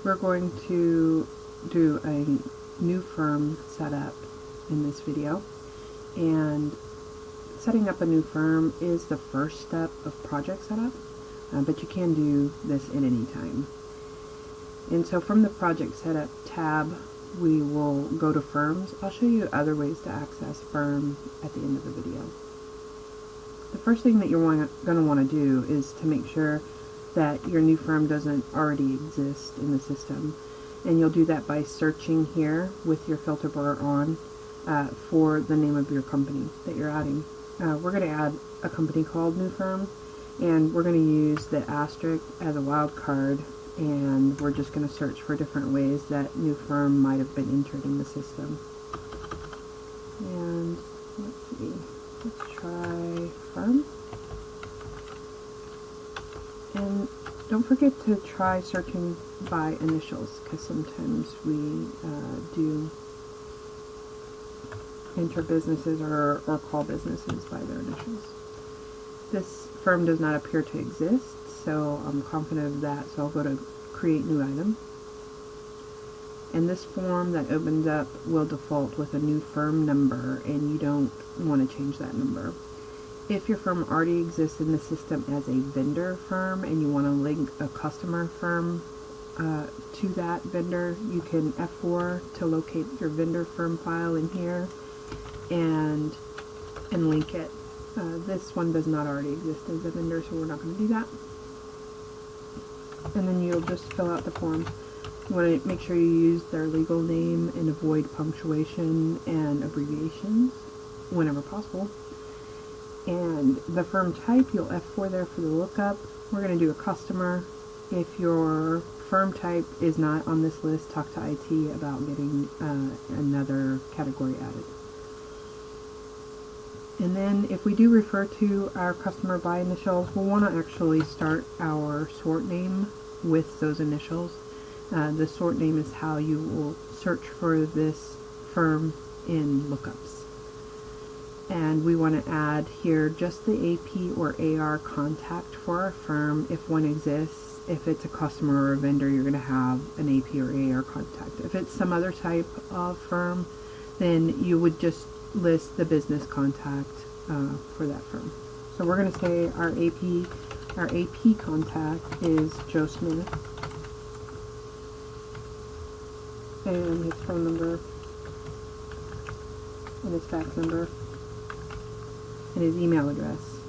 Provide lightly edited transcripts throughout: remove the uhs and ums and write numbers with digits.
We're going to do a new firm setup in this video, and setting up a new firm is the first step of project setup, but you can do this at any time. And so from the project setup tab, we will go to firms. I'll show you other ways to access firm at the end of the video. The first thing that you're going to want to do is to make sure that your new firm doesn't already exist in the system. And you'll do that by searching here with your filter bar on for the name of your company that you're adding. We're going to add a company called New Firm, and we're going to use the asterisk as a wild card, and we're just going to search for different ways that New Firm might have been entered in the system. And let's see, let's try firm. And don't forget to try searching by initials, because sometimes we do enter businesses or call businesses by their initials. This firm does not appear to exist, so I'm confident of that, so I'll go to create new item. And this form that opens up will default with a new firm number, and you don't want to change that number. If your firm already exists in the system as a vendor firm and you want to link a customer firm to that vendor, you can F4 to locate your vendor firm file in here and link it. This one does not already exist as a vendor, so we're not going to do that. And then you'll just fill out the form. You want to make sure you use their legal name and avoid punctuation and abbreviations whenever possible. And the firm type, you'll F4 there for the lookup. We're going to do a customer. If your firm type is not on this list, talk to IT about getting another category added. And then if we do refer to our customer by initials, we'll want to actually start our sort name with those initials. The sort name is how you will search for this firm in lookups. And we want to add here just the AP or AR contact for our firm if one exists. If it's a customer or a vendor, you're going to have an AP or AR contact. If it's some other type of firm, then you would just list the business contact for that firm. So we're going to say our AP contact is Joe Smith, and his phone number and his fax number and his email address.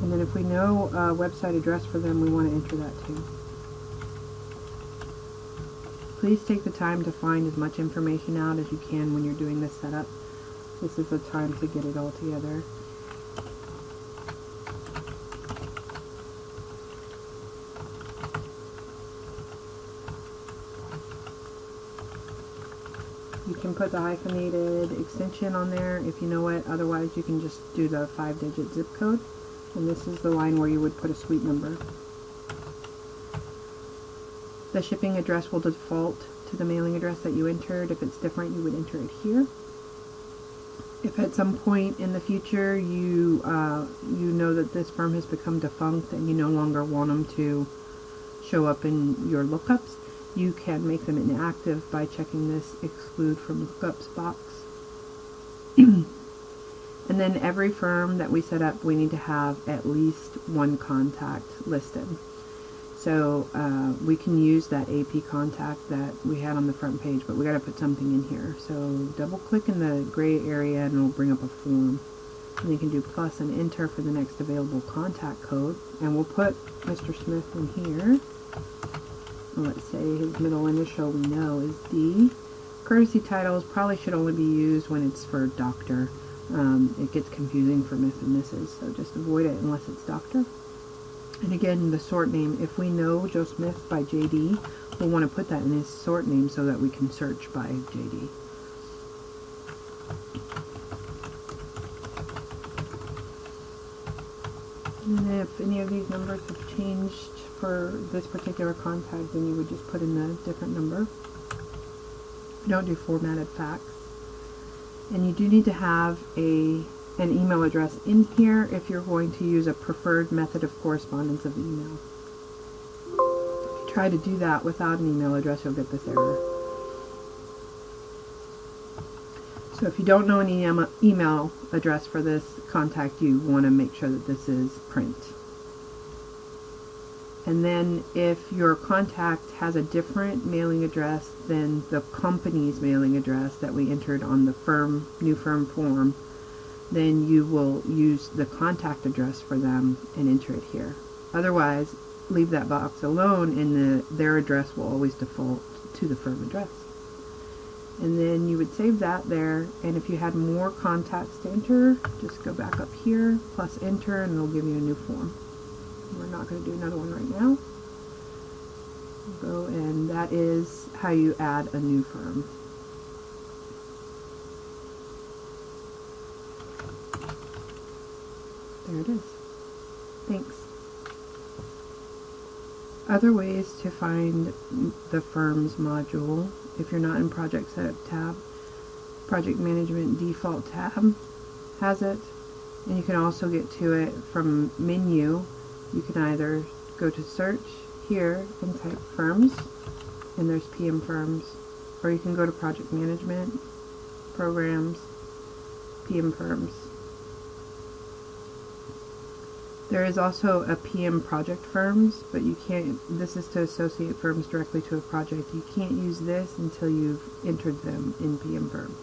And then if we know a website address for them, we want to enter that too. Please take the time to find as much information out as you can when you're doing this setup. This is the time to get it all together. You can put the hyphenated extension on there if you know it. Otherwise, you can just do the 5-digit zip code. And this is the line where you would put a suite number. The shipping address will default to the mailing address that you entered. If it's different, you would enter it here. If at some point in the future you know that this firm has become defunct and you no longer want them to show up in your lookups, you can make them inactive by checking this exclude from lookups box. And then every firm that we set up, we need to have at least one contact listed. So we can use that AP contact that we had on the front page, but we got to put something in here. So double click in the gray area and it'll bring up a form. And you can do plus and enter for the next available contact code. And we'll put Mr. Smith in here. Let's say his middle initial we know is D. Courtesy titles probably should only be used when it's for doctor. It gets confusing for Miss and Mrs., so just avoid it unless it's doctor. And again, the sort name, if we know Joe Smith by JD, we'll want to put that in his sort name so that we can search by JD. And then if any of these numbers have changed for this particular contact, then you would just put in the different number. We don't do formatted fax. And you do need to have a an email address in here if you're going to use a preferred method of correspondence of email. If you try to do that without an email address, you'll get this error. So if you don't know an email address for this contact, you want to make sure that this is print. And then if your contact has a different mailing address than the company's mailing address that we entered on the new firm form, then you will use the contact address for them and enter it here. Otherwise, leave that box alone and their address will always default to the firm address. And then you would save that there, and if you had more contacts to enter, just go back up here, plus enter, and it'll give you a new form. We're not going to do another one right now. Go, and that is how you add a new firm. There it is. Thanks. Other ways to find the firms module, if you're not in Project Setup tab, Project Management Default tab has it, and you can also get to it from menu. You can either go to search here and type firms, and there's PM firms, or you can go to Project Management, Programs, PM firms. There is also a PM project firms, but you can't, this is to associate firms directly to a project. You can't use this until you've entered them in PM firms.